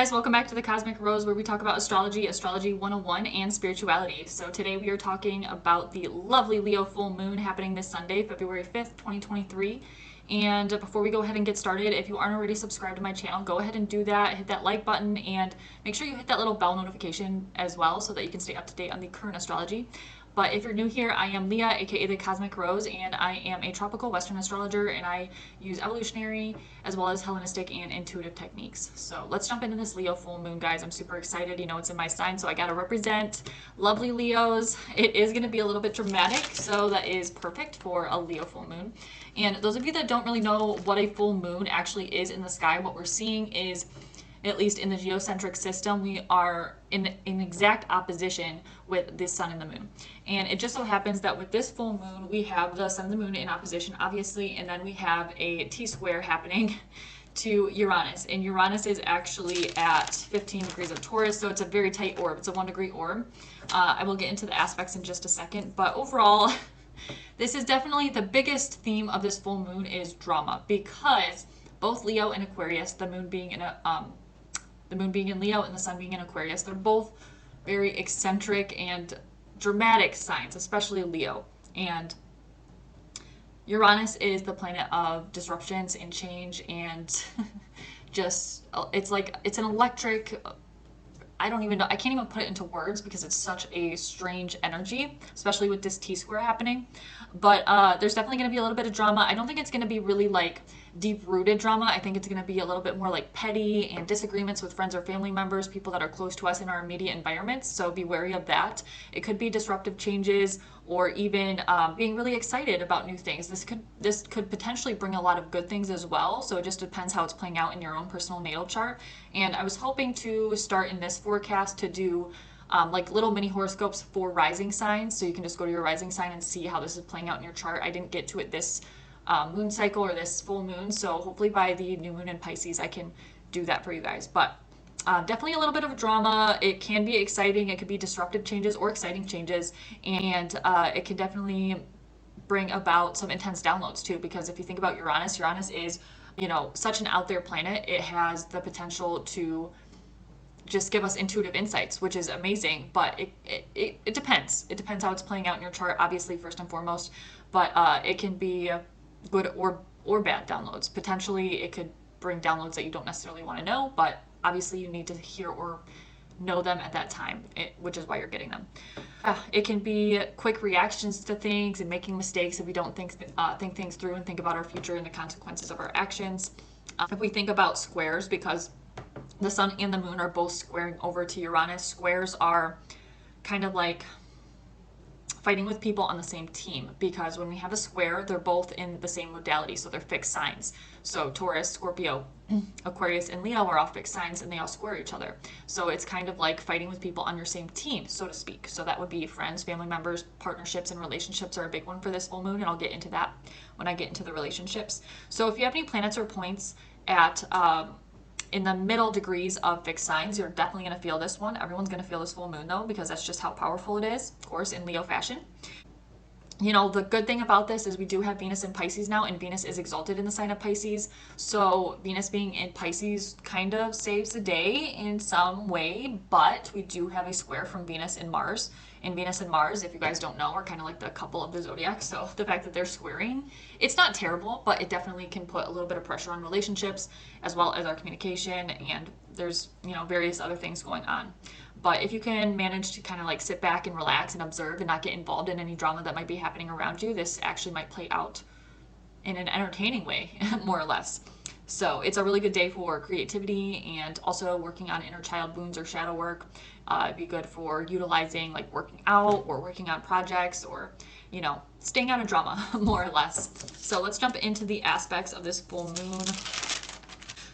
guys, welcome back to the Cosmic Rose, where we talk about astrology, astrology 101, and spirituality. So today we are talking about the lovely Leo full moon happening this Sunday, February 5th, 2023. And before we go ahead and get started, if you aren't already subscribed to my channel, go ahead and do that. Hit that like button and make sure you hit that little bell notification as well so that you can stay up to date on the current astrology. But if you're new here, I am Leah, aka the Cosmic Rose, and I am a tropical Western astrologer, and I use evolutionary as well as Hellenistic and intuitive techniques. So let's jump into this Leo full moon, guys. I'm super excited. You know, it's in my sign, so I gotta represent lovely Leos. It is gonna be a little bit dramatic, so that is perfect for a Leo full moon. And those of you that don't really know what a full moon actually is in the sky, what we're seeing is, at least in the geocentric system, we are in exact opposition with the sun and the moon. And it just so happens that with this full moon, we have the sun and the moon in opposition, obviously, and then we have a T-square happening to Uranus. And Uranus is actually at 15 degrees of Taurus, so it's a very tight orb. It's a 1-degree orb. I will get into the aspects in just a second, but overall, this is definitely the biggest theme of this full moon is drama, because both Leo and Aquarius, the moon being in Leo and the sun being in Aquarius, they're both very eccentric and dramatic signs, especially Leo. And Uranus is the planet of disruptions and change, and just it's an electric, I don't even know, I can't even put it into words because it's such a strange energy, especially with this T-square happening. But there's definitely going to be a little bit of drama. I don't think it's going to be really like deep-rooted drama. I think it's going to be a little bit more like petty and disagreements with friends or family members, people that are close to us in our immediate environments. So be wary of that. It could be disruptive changes, or even being really excited about new things. This could potentially bring a lot of good things as well. So it just depends how it's playing out in your own personal natal chart. And I was hoping to start in this forecast to do like little mini horoscopes for rising signs, so you can just go to your rising sign and see how this is playing out in your chart. I didn't get to it this moon cycle or this full moon, so hopefully by the new moon in Pisces I can do that for you guys. But definitely a little bit of drama. It can be exciting. It could be disruptive changes or exciting changes, and it can definitely bring about some intense downloads too, because if you think about Uranus, Uranus is, you know, such an out there planet. It has the potential to just give us intuitive insights, which is amazing, but it depends. It depends how it's playing out in your chart, obviously, first and foremost, but it can be good or bad downloads. Potentially, it could bring downloads that you don't necessarily want to know, but obviously you need to hear or know them at that time, which is why you're getting them. It can be quick reactions to things and making mistakes if we don't think things through and think about our future and the consequences of our actions. If we think about squares, because the sun and the moon are both squaring over to Uranus. Squares are kind of like fighting with people on the same team, because when we have a square, they're both in the same modality, so they're fixed signs. So Taurus, Scorpio, Aquarius, and Leo are all fixed signs, and they all square each other. So it's kind of like fighting with people on your same team, so to speak. So that would be friends, family members, partnerships, and relationships are a big one for this full moon, and I'll get into that when I get into the relationships. So if you have any planets or points at in the middle degrees of fixed signs, you're definitely going to feel this one. Everyone's going to feel this full moon though, because that's just how powerful it is, of course, in Leo fashion. You know, the good thing about this is we do have Venus in Pisces now, and Venus is exalted in the sign of Pisces. So Venus being in Pisces kind of saves the day in some way, but we do have a square from Venus and Mars. And Venus and Mars, if you guys don't know, are kind of like the couple of the zodiac. So the fact that they're squaring, it's not terrible, but it definitely can put a little bit of pressure on relationships as well as our communication. And there's, you know, various other things going on. But if you can manage to kind of like sit back and relax and observe and not get involved in any drama that might be happening around you, this actually might play out in an entertaining way, more or less. So it's a really good day for creativity and also working on inner child wounds or shadow work. It'd be good for utilizing like working out or working on projects, or, you know, staying out of drama, more or less. So let's jump into the aspects of this full moon.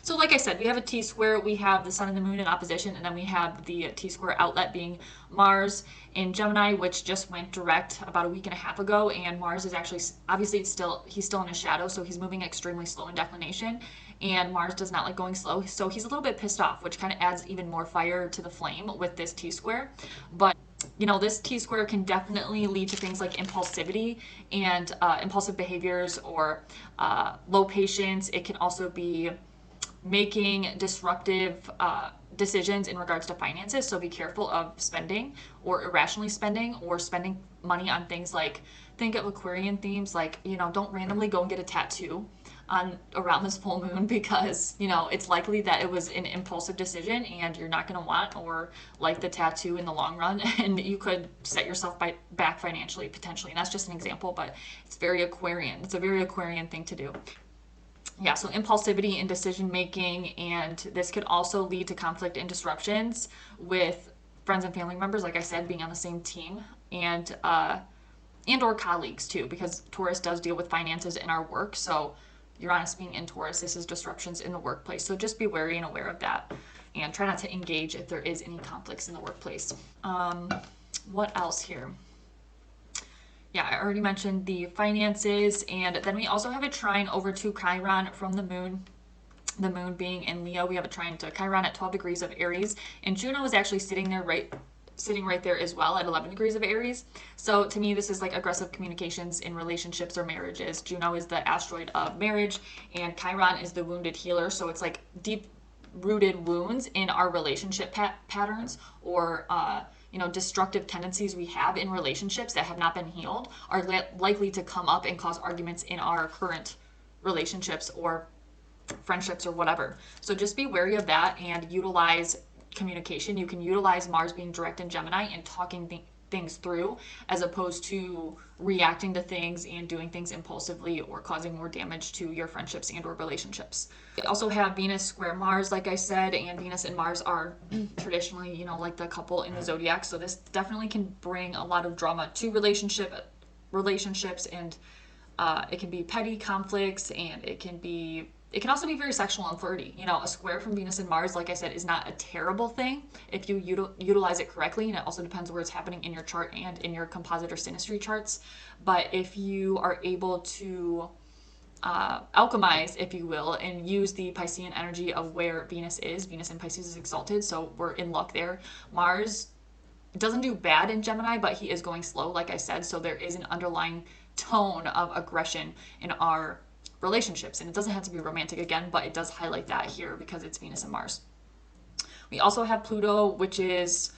So like I said, we have a T-square, we have the sun and the moon in opposition, and then we have the T-square outlet being Mars in Gemini, which just went direct about a week and a half ago. And Mars is actually, obviously he's still in his shadow, so he's moving extremely slow in declination. And Mars does not like going slow, so he's a little bit pissed off, which kind of adds even more fire to the flame with this T-square. But you know, this T-square can definitely lead to things like impulsivity and impulsive behaviors, or low patience. It can also be making disruptive decisions in regards to finances, so be careful of spending or irrationally spending or spending money on things like, think of Aquarian themes, like, don't randomly go and get a tattoo on around this full moon, because it's likely that it was an impulsive decision and you're not going to want or like the tattoo in the long run, and you could set yourself back financially potentially. And that's just an example, but it's very Aquarian. It's a very Aquarian thing to do. Yeah, so impulsivity in decision making, and this could also lead to conflict and disruptions with friends and family members, like I said, being on the same team, and or colleagues too, because Taurus does deal with finances in our work. So Uranus being in Taurus, this is disruptions in the workplace. So just be wary and aware of that, and try not to engage if there is any conflicts in the workplace. What else here? Yeah, I already mentioned the finances, and then we also have a trine over to Chiron from the moon. The moon being in Leo, we have a trine to Chiron at 12 degrees of Aries, and Juno is actually sitting right there as well at 11 degrees of Aries. So to me, this is like aggressive communications in relationships or marriages. Juno is the asteroid of marriage, and Chiron is the wounded healer. So it's like deep rooted wounds in our relationship patterns, or destructive tendencies we have in relationships that have not been healed are likely to come up and cause arguments in our current relationships or friendships or whatever. So just be wary of that and utilize communication. You can utilize Mars being direct in Gemini and talking things through, as opposed to reacting to things and doing things impulsively or causing more damage to your friendships and or relationships. We also have Venus square Mars, like I said, and Venus and Mars are traditionally, like the couple in the zodiac. So this definitely can bring a lot of drama to relationships, and it can be petty conflicts, and it can also be very sexual and flirty. A square from Venus and Mars, like I said, is not a terrible thing if you utilize it correctly, and it also depends where it's happening in your chart and in your composite or synastry charts. But if you are able to alchemize, if you will, and use the Piscean energy of where Venus in Pisces is exalted, so we're in luck there. Mars doesn't do bad in Gemini, but he is going slow, like I said, so there is an underlying tone of aggression in our relationships, and it doesn't have to be romantic again, but it does highlight that here because it's Venus and Mars. We also have Pluto, which is,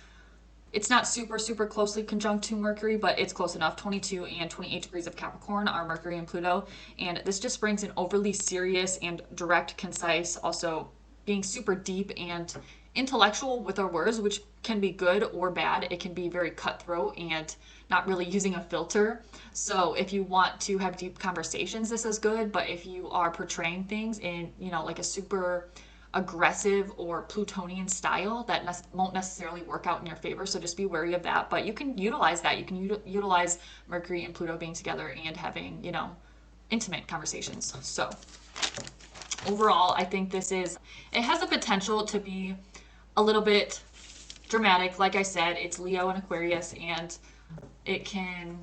it's not super closely conjunct to Mercury, but it's close enough. 22 and 28 degrees of Capricorn are Mercury and Pluto, and this just brings an overly serious and direct, concise, also being super deep and intellectual with our words, which can be good or bad. It can be very cutthroat and not really using a filter. So if you want to have deep conversations, this is good. But if you are portraying things in, like a super aggressive or Plutonian style, that won't necessarily work out in your favor. So just be wary of that. But you can utilize that. You can utilize Mercury and Pluto being together and having, intimate conversations. So overall, I think it has the potential to be a little bit dramatic. Like I said, it's Leo and Aquarius, and it can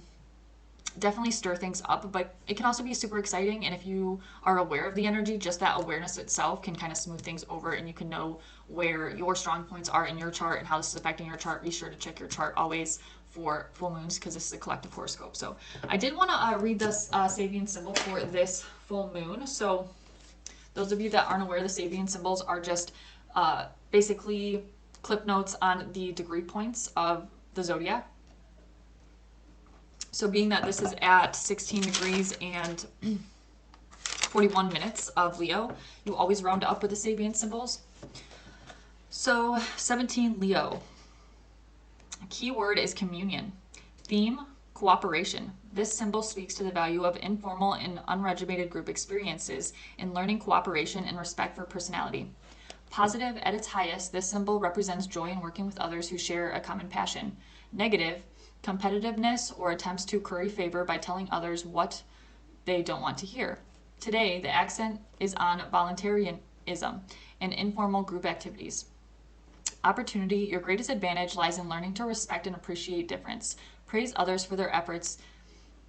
definitely stir things up, but it can also be super exciting. And if you are aware of the energy, just that awareness itself can kind of smooth things over, and you can know where your strong points are in your chart and how this is affecting your chart. Be sure to check your chart always for full moons, because this is a collective horoscope. So I did want to read this Sabian symbol for this full moon. So those of you that aren't aware, the Sabian symbols are just basically clip notes on the degree points of the zodiac. So being that this is at 16 degrees and 41 minutes of Leo, you always round up with the Sabian symbols. So 17 Leo. Key word is communion. Theme, cooperation. This symbol speaks to the value of informal and unregimented group experiences in learning cooperation and respect for personality. Positive at its highest, this symbol represents joy in working with others who share a common passion. Negative, competitiveness or attempts to curry favor by telling others what they don't want to hear. Today, the accent is on voluntarism and informal group activities. Opportunity, your greatest advantage lies in learning to respect and appreciate difference. Praise others for their efforts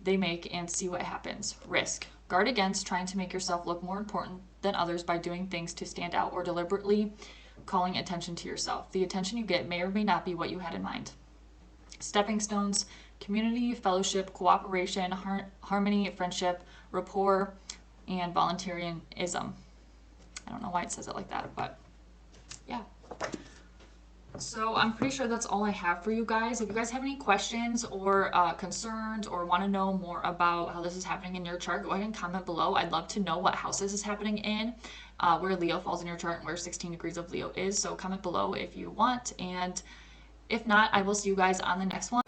they make and see what happens. Risk, guard against trying to make yourself look more important than others by doing things to stand out or deliberately calling attention to yourself. The attention you get may or may not be what you had in mind. Stepping stones, community, fellowship, cooperation, harmony, friendship, rapport, and voluntarism. I don't know why it says it like that, but yeah. So I'm pretty sure that's all I have for you guys. If you guys have any questions or concerns or want to know more about how this is happening in your chart, go ahead and comment below. I'd love to know what house this is happening in, where Leo falls in your chart, and where 16 degrees of Leo is. So comment below if you want. And if not, I will see you guys on the next one.